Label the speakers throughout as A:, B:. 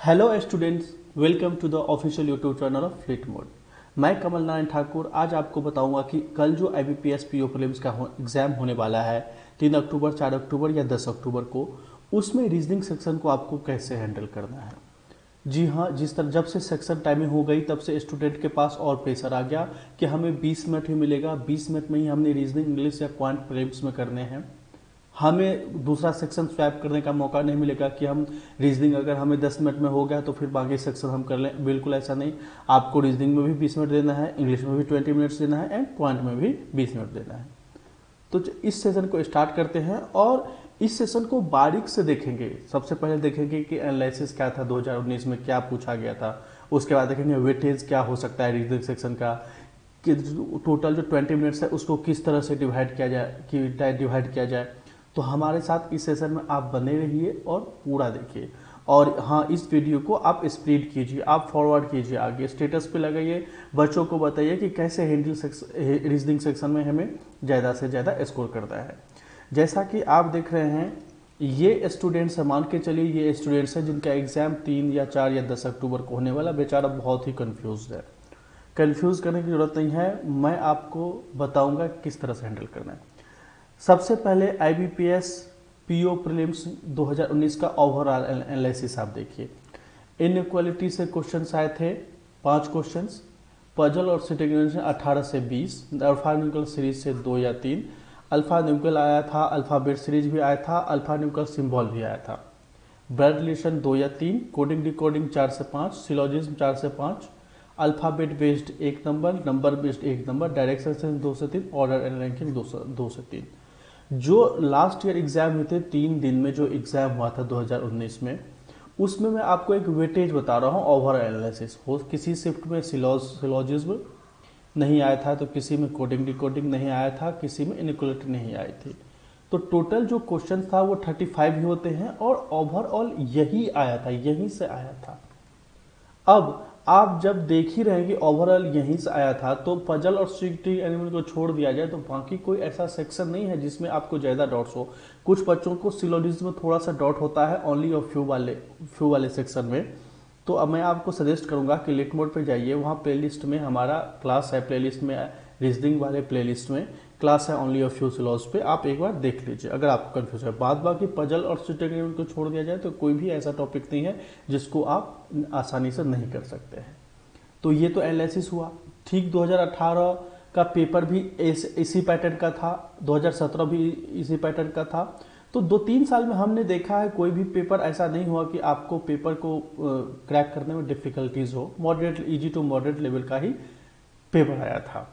A: Hello students, welcome to the official YouTube channel of Fleet Mode. मैं कमल नारायण ठाकुर आज आपको बताऊंगा कि कल जो IBPS पीओ प्रीलिम्स का एग्जाम होने वाला है 3 अक्टूबर, 4 अक्टूबर या 10 अक्टूबर को, उसमें रीजनिंग सेक्शन को आपको कैसे हैंडल करना है। जी हाँ, जिस तरह जब से सेक्शन टाइमिंग हो गई तब से स्टूडेंट के पास और प्रेशर आ गया कि हमें 20 मिनट ही मिलेगा, 20 मिनट में ही हमने रीजनिंग, इंग्लिश या क्वांट प्रीलिम्स में करने हैं। हमें दूसरा सेक्शन स्वैप करने का मौका नहीं मिलेगा कि हम रीजनिंग अगर हमें 10 मिनट में हो गया तो फिर बाकी सेक्शन हम कर लें। बिल्कुल ऐसा नहीं, आपको रीजनिंग में भी 20 मिनट देना है, इंग्लिश में भी 20 मिनट्स देना है एंड क्वांट में भी 20 मिनट देना है। तो इस सेशन को स्टार्ट करते हैं और इस सेशन को बारीक से देखेंगे। सबसे पहले देखेंगे कि एनालिसिस क्या था, 2019 में क्या पूछा गया था। उसके बाद देखेंगे वेटेज क्या हो सकता है रीजनिंग सेक्शन का, कि टोटल जो 20 मिनट्स है उसको किस तरह से डिवाइड किया जाए। तो हमारे साथ इस सेशन में आप बने रहिए और पूरा देखिए। और हाँ, इस वीडियो को आप स्प्रेड कीजिए, आप फॉरवर्ड कीजिए, आगे स्टेटस पे लगाइए, बच्चों को बताइए कि कैसे रीजनिंग सेक्शन में हमें ज़्यादा से ज़्यादा स्कोर करना है। जैसा कि आप देख रहे हैं, ये स्टूडेंट्स है, मान के चलिए ये स्टूडेंट्स हैं जिनका एग्जाम 3 या 4 या 10 अक्टूबर को होने वाला। बेचारा बहुत ही कन्फ्यूज है। कन्फ्यूज करने की जरूरत नहीं है, मैं आपको बताऊंगा किस तरह से हैंडल करना है। सबसे पहले IBPS पीओ प्रीलिम्स 2019 का ओवरऑल एनालिसिस आप देखिए। इनइक्वालिटी से क्वेश्चंस आए थे 5 क्वेश्चंस, पजल और सिटिंग 18 से 20, अल्फान्यूमेरिकल सीरीज से 2 या 3, अल्फान्यूमेरिकल आया था, अल्फाबेट सीरीज भी आया था, अल्फान्यूमेरिकल सिंबल भी आया था, ब्लड रिलेशन 2 या 3, कोडिंग डिकोडिंग 4 से 5, सिलोजिज्म 4 से 5, alphabet based 1 number, number based 1 number, direction sense 2 से 3, ऑर्डर एंड रैंकिंग 2 से 3। जो लास्ट ईयर एग्जाम हुए थे 3 दिन में, जो एग्जाम हुआ था 2019 में, उसमें मैं आपको एक वेटेज बता रहा हूँ। ओवरऑल एनालिसिस हो, किसी शिफ्ट में सिलोजिज्म नहीं आया था, तो किसी में कोडिंग डिकोडिंग नहीं आया था, किसी में इनइक्वालिटी नहीं आई थी। तो टोटल जो क्वेश्चन था वो 35 ही होते हैं और ओवरऑल यही आया था, यहीं से आया था। अब आप जब देख ही रहे हैं कि ओवरऑल यहीं से आया था, तो पजल और स्ट्रिक्टिंग एलिमेंट को छोड़ दिया जाए तो बाकी कोई ऐसा सेक्शन नहीं है जिसमें आपको ज्यादा डॉट्स हो। कुछ बच्चों को सिलोजिज्म में थोड़ा सा डॉट होता है, ओनली और फ्यू वाले सेक्शन में। तो अब मैं आपको सजेस्ट करूंगा कि लिट मोड पे जाइए, वहाँ प्लेलिस्ट में हमारा क्लास है, प्लेलिस्ट में रीजनिंग वाले प्लेलिस्ट में क्लास है ओनली ऑफ फ्यू सिलॉस पे, आप एक बार देख लीजिए अगर आपको कंफ्यूज है। बाद बाकी पजल और स्ट्रिक्टिंग को छोड़ दिया जाए तो कोई भी ऐसा टॉपिक नहीं है जिसको आप आसानी से नहीं कर सकते हैं। तो ये तो एनालिसिस हुआ। ठीक 2018 का पेपर भी इसी पैटर्न का था, 2017 भी इसी पैटर्न का था। तो 2-3 साल में हमने देखा है कोई भी पेपर ऐसा नहीं हुआ कि आपको पेपर को क्रैक करने में डिफिकल्टीज हो। Moderate, easy to moderate level का ही पेपर आया था।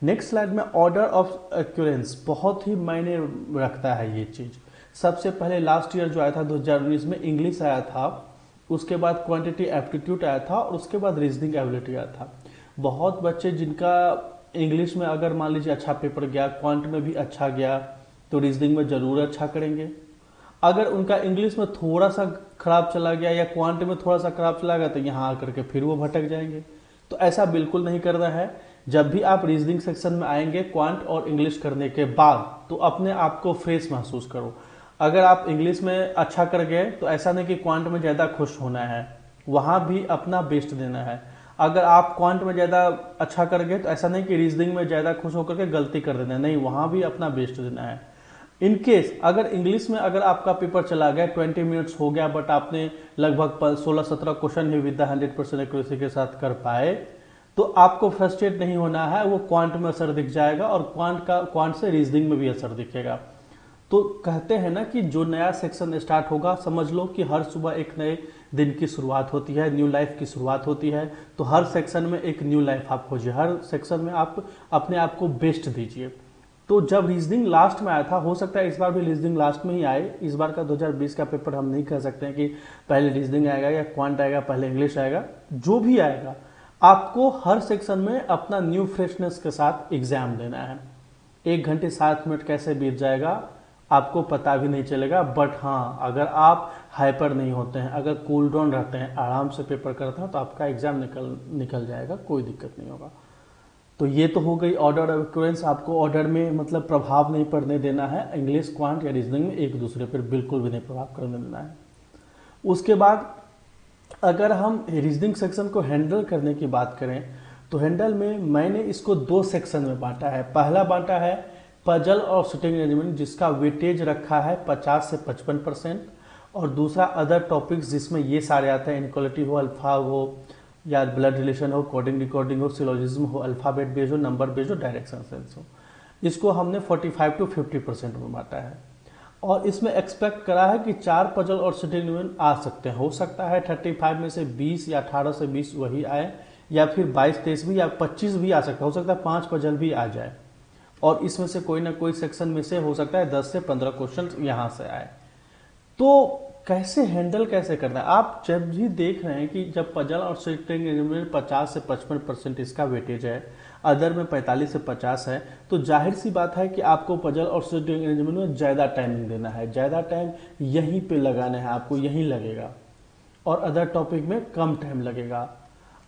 A: नेक्स्ट स्लाइड में ऑर्डर ऑफ एक्यूरेंस बहुत ही मायने रखता है ये चीज। सबसे पहले लास्ट ईयर जो आया था 2019 में, इंग्लिश आया था, उसके बाद क्वांटिटी एप्टीट्यूड आया था और उसके बाद रीजनिंग एबिलिटी आया था। बहुत बच्चे जिनका इंग्लिश में अगर मान लीजिए अच्छा पेपर गया, क्वांट में भी अच्छा गया, तो रीजनिंग में जरूर अच्छा करेंगे। अगर उनका इंग्लिश में थोड़ा सा खराब चला गया या क्वांट में थोड़ा सा खराब चला गया तो यहाँ आकर के फिर वो भटक जाएंगे। तो ऐसा बिल्कुल नहीं करना है। जब भी आप रीजनिंग सेक्शन में आएंगे क्वांट और इंग्लिश करने के बाद, तो अपने आप को फ्रेश महसूस करो। अगर आप इंग्लिश में अच्छा कर गए तो ऐसा नहीं कि क्वांट में ज्यादा खुश होना है, वहां भी अपना बेस्ट देना है। अगर आप क्वांट में ज्यादा अच्छा कर गए तो ऐसा नहीं कि रीजनिंग में ज्यादा खुश होकर के गलती कर देना है, नहीं, वहां भी अपना बेस्ट देना है। इनकेस अगर इंग्लिश में अगर आपका पेपर चला गया, 20 मिनट्स हो गया, बट आपने लगभग 16-17 क्वेश्चन ही विद 100% एक्यूरेसी के साथ कर पाए, तो आपको फ्रस्ट्रेट नहीं होना है। वो क्वांट में असर दिख जाएगा और क्वांट से रीजनिंग में भी असर दिखेगा। तो कहते हैं ना कि जो नया सेक्शन स्टार्ट होगा, समझ लो कि हर सुबह एक नए दिन की शुरुआत होती है, न्यू लाइफ की शुरुआत होती है। तो हर सेक्शन में एक न्यू लाइफ आप खोजिए, हर सेक्शन में आप अपने आप को बेस्ट दीजिए। तो जब रीजनिंग लास्ट में आया था, हो सकता है इस बार भी रीजनिंग लास्ट में ही आए। इस बार का 2020 का पेपर हम नहीं कह सकते हैं कि पहले रीजनिंग आएगा या क्वांट आएगा, पहले इंग्लिश आएगा। जो भी आएगा, आपको हर सेक्शन में अपना न्यू फ्रेशनेस के साथ एग्जाम देना है। 1 घंटे 7 मिनट कैसे बीत जाएगा आपको पता भी नहीं चलेगा। बट हाँ, अगर आप हाइपर नहीं होते हैं, अगर कूल डाउन रहते हैं, आराम से पेपर करते हैं, तो आपका एग्जाम निकल जाएगा, कोई दिक्कत नहीं होगा। तो ये तो हो गई ऑर्डर ऑफ एक्यूरेंस। आपको ऑर्डर में मतलब प्रभाव नहीं पड़ने देना है। इंग्लिश, क्वांट या रीजनिंग में एक दूसरे पर बिल्कुल भी नहीं प्रभाव करने देना है। उसके बाद अगर हम रीजनिंग सेक्शन को हैंडल करने की बात करें तो हैंडल में मैंने इसको दो सेक्शन में बांटा है। पहला बांटा है पजल और सिटिंग अरेंजमेंट, जिसका वेटेज रखा है 50 से 55%, और दूसरा अदर टॉपिक्स जिसमें ये सारे आते हैं, इनक्वालिटी हो, अल्फा हो या ब्लड रिलेशन हो, कोडिंग रिकॉर्डिंग हो, सिलोजिज्म हो, अल्फाबेट बेस्ड हो, नंबर बेस्ड हो, डायरेक्शन सेंस हो। इसको हमने 45 टू 50% में बांटा है और इसमें एक्सपेक्ट करा है कि 4 पजल और सिटिंग अरेंजमेंट आ सकते हैं। हो सकता है 35 में से 20 या 18 से 20 वही आए, या फिर 22-23 भी या 25 भी आ सकता है। हो सकता है 5 पजल भी आ जाए और इसमें से कोई ना कोई सेक्शन में से हो सकता है 10 से 15 क्वेश्चन यहाँ से आए। तो कैसे हैंडल कैसे करना है, आप जब भी देख रहे हैं कि जब पजल और सिटिंग अरेंजमेंट 50 से 55% इसका वेटेज है, अदर में 45 से 50 है, तो जाहिर सी बात है कि आपको पजल और सिटिंग अरेंजमेंट में ज़्यादा टाइमिंग देना है, ज़्यादा टाइम यहीं पे लगाना है, आपको यहीं लगेगा, और अदर टॉपिक में कम टाइम लगेगा।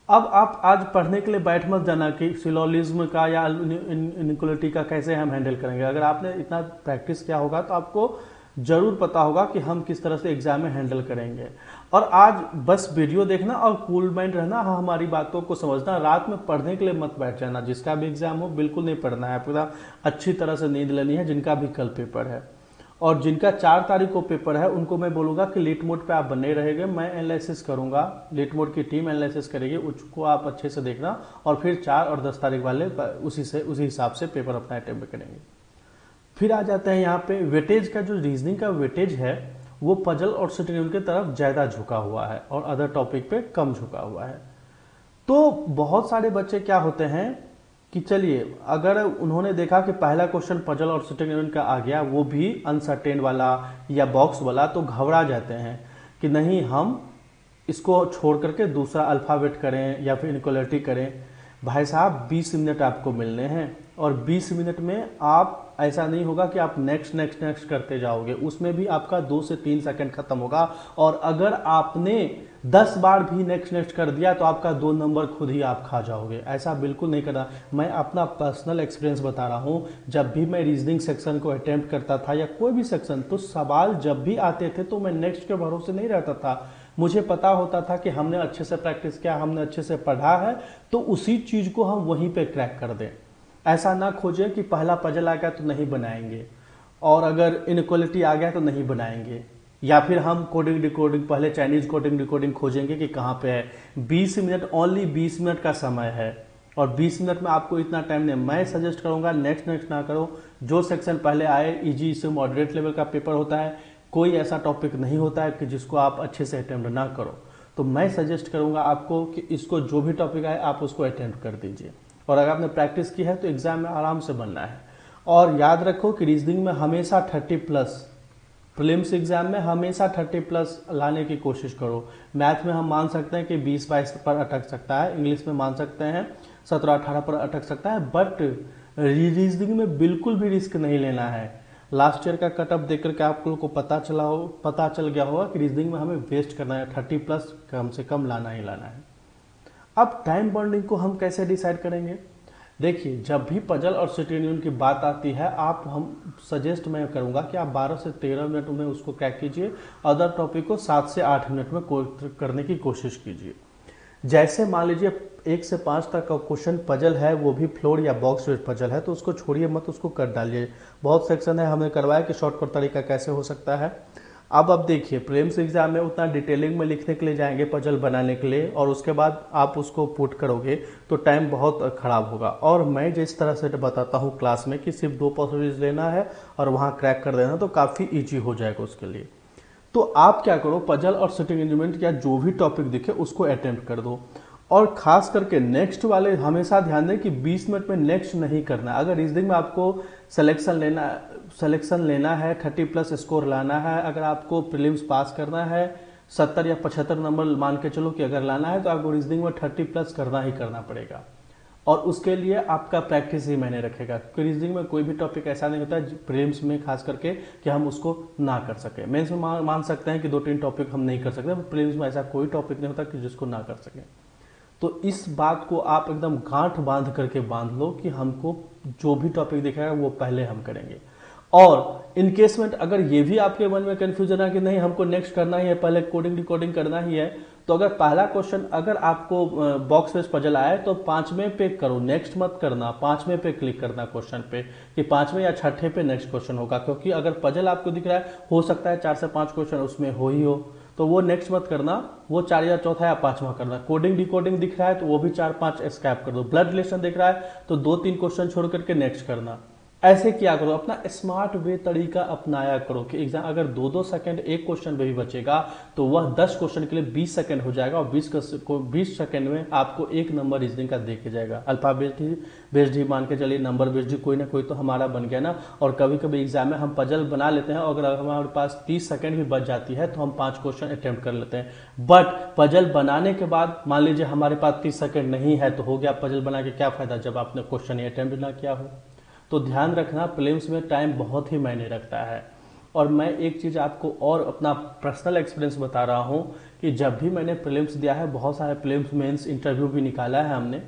A: अब आप आज पढ़ने के लिए बैठ मत जाना कि सिलोजिज्म का या इनइक्वालिटी का कैसे हम हैंडल करेंगे। अगर आपने इतना प्रैक्टिस किया होगा तो आपको जरूर पता होगा कि हम किस तरह से एग्जाम में हैंडल करेंगे। और आज बस वीडियो देखना और कूल माइंड रहना, हाँ हमारी बातों को समझना, रात में पढ़ने के लिए मत बैठ जाना। जिसका भी एग्जाम हो बिल्कुल नहीं पढ़ना है, पूरा अच्छी तरह से नींद लेनी है, जिनका भी कल पेपर है। और जिनका 4 तारीख को पेपर है उनको मैं बोलूंगा कि लेट मोड पे आप बने रहेंगे, मैं एनालिसिस करूंगा, लेट मोड की टीम एनालिसिस करेगी, उसको आप अच्छे से देखना और फिर 4 और 10 तारीख वाले उसी हिसाब से पेपर अपना अटेम्प्ट करेंगे। फिर आ जाते हैं यहाँ पे वेटेज का। जो रीजनिंग का वेटेज है वो पजल और सिटिंग की तरफ ज्यादा झुका हुआ है और अदर टॉपिक पे कम झुका हुआ है। तो बहुत सारे बच्चे क्या होते हैं कि चलिए अगर उन्होंने देखा कि पहला क्वेश्चन पजल और सिटिंग अरेंजमेंट का आ गया, वो भी अनसर्टेन वाला या बॉक्स वाला, तो घबरा जाते हैं कि नहीं हम इसको छोड़ करके दूसरा अल्फाबेट करें या फिर इनक्वालिटी करें। भाई साहब 20 मिनट आपको मिलने हैं और 20 मिनट में आप ऐसा नहीं होगा कि आप नेक्स्ट नेक्स्ट नेक्स्ट करते जाओगे, उसमें भी आपका 2 से 3 सेकंड खत्म होगा। और अगर आपने 10 बार भी नेक्स्ट नेक्स्ट कर दिया तो आपका 2 नंबर खुद ही आप खा जाओगे। ऐसा बिल्कुल नहीं करना। मैं अपना पर्सनल एक्सपीरियंस बता रहा हूँ। जब भी मैं रीजनिंग सेक्शन को अटेम्प्ट करता था या कोई भी सेक्शन, तो सवाल जब भी आते थे तो मैं नेक्स्ट के भरोसे नहीं रहता था। मुझे पता होता था कि हमने अच्छे से प्रैक्टिस किया, हमने अच्छे से पढ़ा है, तो उसी चीज को हम वहीं पे क्रैक कर दें। ऐसा ना खोजें कि पहला पजल आ गया तो नहीं बनाएंगे, और अगर इनइक्वालिटी आ गया तो नहीं बनाएंगे, या फिर हम कोडिंग डिकोडिंग, पहले चाइनीज कोडिंग डिकोडिंग खोजेंगे कि कहाँ पे है। 20 मिनट, ओनली 20 मिनट का समय है और 20 मिनट में आपको इतना टाइम नहीं। मैं सजेस्ट करूंगा नेक्स्ट नेक्स्ट ना करो। जो सेक्शन पहले आए, इजी से मॉडरेट लेवल का पेपर होता है, कोई ऐसा टॉपिक नहीं होता है कि जिसको आप अच्छे से अटेम्प्ट ना करो। तो मैं सजेस्ट करूंगा आपको कि इसको जो भी टॉपिक आए आप उसको अटेम्प्ट कर दीजिए, और अगर आपने प्रैक्टिस की है तो एग्जाम में आराम से बनना है। और याद रखो कि रीजनिंग में हमेशा 30+, प्रीलिम्स एग्जाम में हमेशा 30+ लाने की कोशिश करो। मैथ में हम मान सकते हैं कि 20-22 पर अटक सकता है, इंग्लिश में मान सकते हैं 17-18 पर अटक सकता है, बट रीजनिंग में बिल्कुल भी रिस्क नहीं लेना है। लास्ट ईयर का कटअप देख करके आप लोगों को पता चल गया होगा कि रीजनिंग में हमें वेस्ट करना है, 30+ कम से कम लाना ही लाना है। अब टाइम बॉन्डिंग को हम कैसे डिसाइड करेंगे? देखिए, जब भी पजल और सिटिंग की बात आती है, हम सजेस्ट मैं करूंगा कि आप 12 से 13 मिनट में उसको क्रैक कीजिए, अदर टॉपिक को 7 से 8 मिनट में करने की कोशिश कीजिए। जैसे मान लीजिए 1 से 5 तक का क्वेश्चन पजल है, वो भी फ्लोर या बॉक्स बेस्ड पजल है, तो उसको छोड़िए मत, उसको कर डालिए। बहुत सेक्शन है, हमने करवाया कि शॉर्टकट तरीका कैसे हो सकता है। अब देखिए, प्रीलिम्स एग्जाम में उतना डिटेलिंग में लिखने के लिए जाएंगे पजल बनाने के लिए, और उसके बाद आप उसको पुट करोगे तो टाइम बहुत खराब होगा। और मैं जिस तरह से बताता हूँ क्लास में कि सिर्फ 2 परसेंटेज लेना है और वहाँ क्रैक कर देना, तो काफ़ी ईजी हो जाएगा उसके लिए। तो आप क्या करो, पजल और सिटिंग अरेंजमेंट या जो भी टॉपिक दिखे उसको अटेम्प्ट कर दो। और खास करके नेक्स्ट वाले हमेशा ध्यान दें कि 20 मिनट में नेक्स्ट नहीं करना। अगर रीजनिंग में आपको सिलेक्शन लेना है, 30+ स्कोर लाना है, अगर आपको प्रीलिम्स पास करना है, 70 या 75 नंबर मान के चलो कि अगर लाना है, तो आपको रीजनिंग में 30+ करना ही करना पड़ेगा। और उसके लिए आपका प्रैक्टिस ही मायने रखेगा, क्योंकि रीजनिंग में कोई भी टॉपिक ऐसा नहीं होता है प्रीलिम्स में खास करके कि हम उसको ना कर सके। मेंस में मान सकते हैं कि 2-3 टॉपिक हम नहीं कर सकते, बट प्रीलिम्स में ऐसा कोई टॉपिक नहीं होता कि जिसको ना कर सके। तो इस बात को आप एकदम गांठ बांध करके बांध लो कि हमको जो भी टॉपिक दिखेगा वो पहले हम करेंगे। और इन केस में अगर ये भी आपके मन में कंफ्यूजन है कि नहीं हमको नेक्स्ट करना ही है, पहले कोडिंग डिकोडिंग करना ही है, तो अगर पहला क्वेश्चन अगर आपको बॉक्स में पजल आए तो 5वें पे करो, नेक्स्ट मत करना, 5वें पे क्लिक करना क्वेश्चन पे कि 5वें या 6ठे पे नेक्स्ट क्वेश्चन होगा। क्योंकि अगर पजल आपको दिख रहा है, हो सकता है 4 से 5 क्वेश्चन उसमें हो ही हो, तो वो नेक्स्ट मत करना, वो 4 या चौथा या 5वां करना। कोडिंग डिकोडिंग दिख रहा है तो वो भी 4-5 स्कैप कर दो। ब्लड रिलेशन दिख रहा है तो 2-3 क्वेश्चन छोड़ करके नेक्स्ट करना। ऐसे क्या करो, अपना स्मार्ट वे तरीका अपनाया करो कि एग्जाम अगर 2-2 सेकंड एक क्वेश्चन में भी बचेगा तो वह 10 क्वेश्चन के लिए 20 सेकंड हो जाएगा और 20 सेकंड में आपको एक नंबर रीजनिंग का दे के जाएगा। अल्फाबेट बेस्ड ही मान के चलिए, नंबर बेस्ड ही कोई ना कोई तो हमारा बन गया ना। और कभी कभी एग्जाम में हम पजल बना लेते हैं और अगर हमारे पास 30 सेकंड भी बच जाती है तो हम 5 क्वेश्चन अटेम्प्ट कर लेते हैं। बट पजल बनाने के बाद मान लीजिए हमारे पास 30 सेकंड नहीं है तो हो गया, पजल बना के क्या फायदा जब आपने क्वेश्चन ही अटेम्प्ट ना किया हो। तो ध्यान रखना, प्रीलिम्स में टाइम बहुत ही मायने रखता है। और मैं एक चीज़ आपको और अपना पर्सनल एक्सपीरियंस बता रहा हूं कि जब भी मैंने प्रीलिम्स दिया है, बहुत सारे प्रीलिम्स मेंस इंटरव्यू भी निकाला है हमने,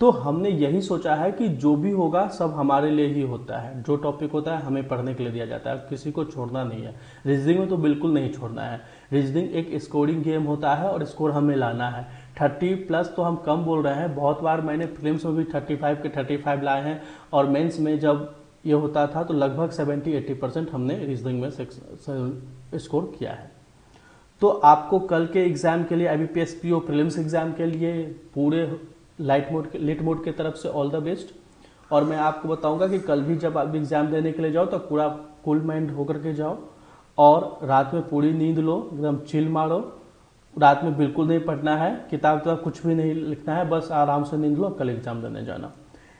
A: तो हमने यही सोचा है कि जो भी होगा सब हमारे लिए ही होता है। जो टॉपिक होता है हमें पढ़ने के लिए दिया जाता है, किसी को छोड़ना नहीं है। रीजनिंग में तो बिल्कुल नहीं छोड़ना है। रीजनिंग एक स्कोरिंग गेम होता है और स्कोर हमें लाना है। 30+ तो हम कम बोल रहे हैं, बहुत बार मैंने प्रीलिम्स में भी 35 के 35 लाए हैं और मेंस में जब ये होता था तो लगभग 70-80% हमने रीजनिंग में स्कोर किया है। तो आपको कल के एग्जाम के लिए, IBPS PO प्रीलिम्स एग्जाम के लिए पूरे लेट मोड की तरफ से ऑल द बेस्ट। और मैं आपको बताऊंगा कि कल भी जब आप एग्जाम देने के लिए जाओ तो पूरा कूल माइंड होकर के जाओ और रात में पूरी नींद लो, एकदम चिल मारो। रात में बिल्कुल नहीं पढ़ना है, किताब तो कुछ भी नहीं लिखना है, बस आराम से नींद लो, कल एग्जाम देने जाना।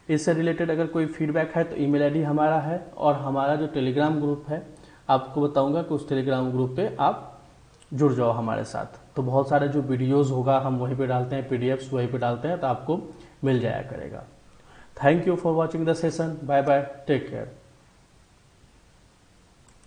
A: इससे रिलेटेड अगर कोई फीडबैक है तो ईमेल आईडी हमारा है और हमारा जो टेलीग्राम ग्रुप है, आपको बताऊंगा कि उस टेलीग्राम ग्रुप पे आप जुड़ जाओ हमारे साथ। तो बहुत सारे जो वीडियोस होगा हम वहीं पे डालते हैं, PDFs वहीं पे डालते हैं, तो आपको मिल जाया करेगा। Thank you for watching the session. Bye bye, take care.